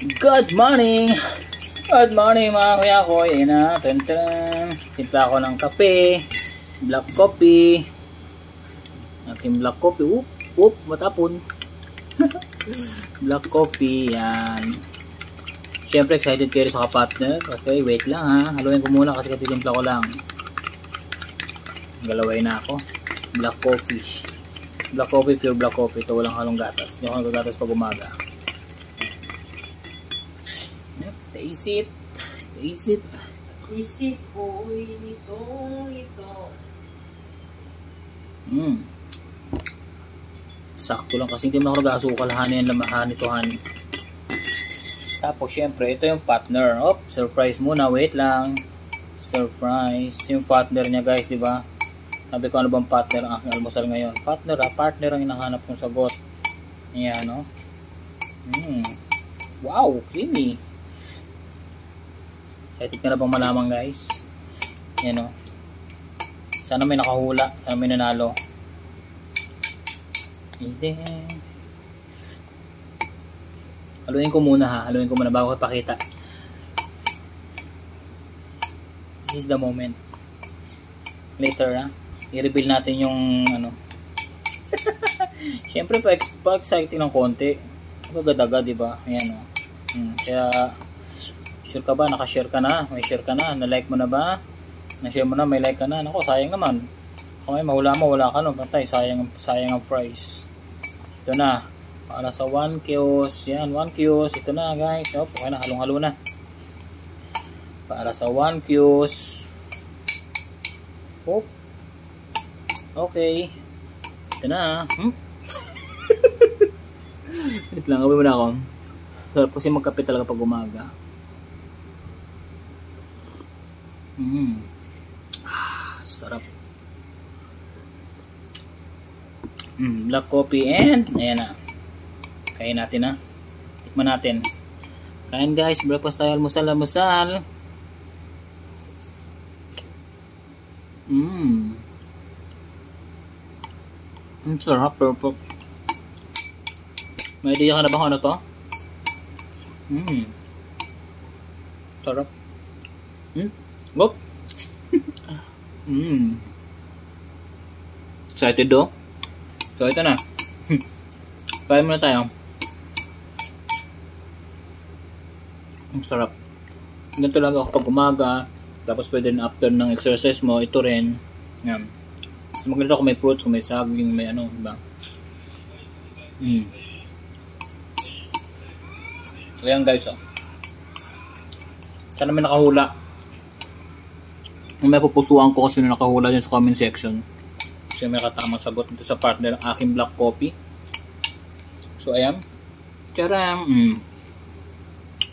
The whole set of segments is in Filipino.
Good morning! Good morning mga kuya ko. Ayan na. Timpla ko ng kape. Black coffee. Ating black coffee. Matapon. Black coffee. Yan. Siyempre excited kayo sa kapatner. Okay, wait lang ha. Haluin ko muna kasi katitimpla ko lang. Galaway na ako. Black coffee. Black coffee, pure black coffee. Ito walang halong gatas. Hindi ako nagagatas pag umaga. Taste it. Taste it. Isip ko ito. Sakto lang kasi hindi mo ako nag-asukal. Hani ang lamahan ito, hani. Tapos syempre ito yung partner. Surprise muna. Wait lang. Surprise. Yung partner niya guys, di ba? Sabi ko ano bang partner ang aking almusal ngayon. Partner ang hinahanap kong sagot. Ayan no. Wow, creamy. Excited ka na bang malaman guys? Yan o. Sana may nakahula. Sana may nanalo. Haluin ko muna ha. Haluin ko muna bago ko ipakita. This is the moment. Later ha. I-reveal natin yung ano. Siyempre pa exciting ng konti. Agad-agad diba? Ayan o. Kaya sure ka ba? Nakashare ka na? May share ka na? Na-like mo na ba? Na-share mo na? May like ka na? Naku, sayang naman. Kung may mahula mo, wala ka no? Patay, sayang ang price. Ito na. Para sa 1 kios. Yan, 1 kios. Ito na guys. Okay na, halong-halo na. Para sa 1 kios. Okay. Ito na. Wait lang, gawin mo na ako. Sarap kasi magkape talaga pag umaga. Sarap. Black coffee and ayan na. Kain natin na. Tikman natin. Kain guys, breakfast tayo, almusal. Ang sarap, perfect. May idea ka na ba kung ano to? Sarap. Excited do? So ito na. Kain muna tayo. Ang sarap. Ganito lang ako pag umaga. Tapos pwede rin after ng exercise mo. Ito rin. Yan. So maganda kung may fruits, kung may saging, may ano, diba? So yan guys oh. Sana may nakahula. May pupusuan ko kasi na nakahula dyan sa comment section. Kasi may katamang sagot dito sa partner ng aking black coffee. So ayan. Charam.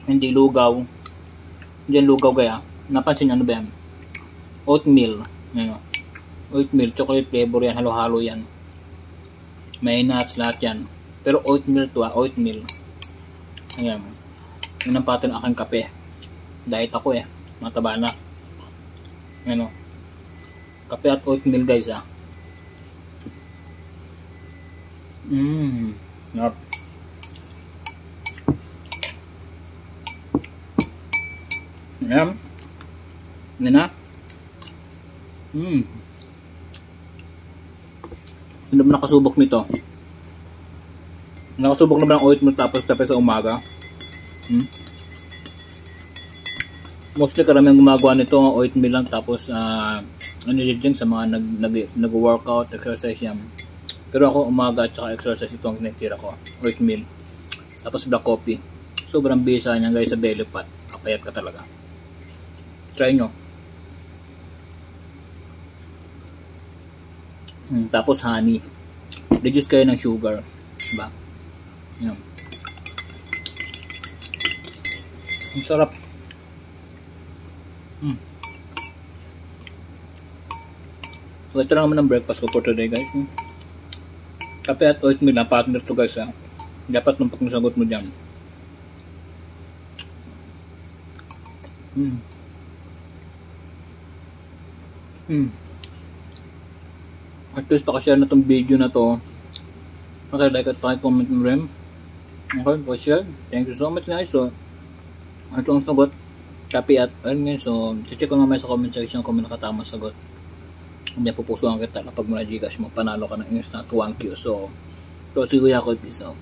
Hindi lugaw. Diyan lugaw kaya. Napansin ano ba yan? Oatmeal. Ano? Oatmeal. Chocolate flavor yan. Halo-halo yan. May nuts lahat yan. Pero oatmeal to oatmeal. Ayan. Yun ang pattern ng aking kape. Diet ako eh. Mataba na. Ano? Kape at oatmeal guys ah. Sarap. Ayan. Ano na? Hindi ba nakasubok nito? Nakasubok na ba ng oatmeal tapos kape sa umaga? Mostly karamihan gumagawa nito oatmeal lang tapos ano dyan sa mga nag-workout, exercise yan. Pero ako umaga at saka exercise ito ang tinitira ko. Oatmeal. Tapos black coffee. Sobrang bisa niyan guys sa belly fat. Kapayat ka talaga. Try nyo. Tapos honey. Reduce kayo ng sugar. Diba? Yan. Ang sarap. So ito lang naman ang breakfast ko for today guys. Kape at oatmeal na partner to guys ha. Dapat nung pagmasagot mo dyan. At least pakashare na tong video na to. Okay, like at pakicomment mo rin. Okay, pa-share. Thank you so much guys. So Ito ang sagot. Copy at, so, check ko naman sa comment section kung may nakatamang sagot. Hindi pupusuan kita kapag muna Gcash mo, panalo ka ng instant 1Q. So, si Kuya ko, peace out.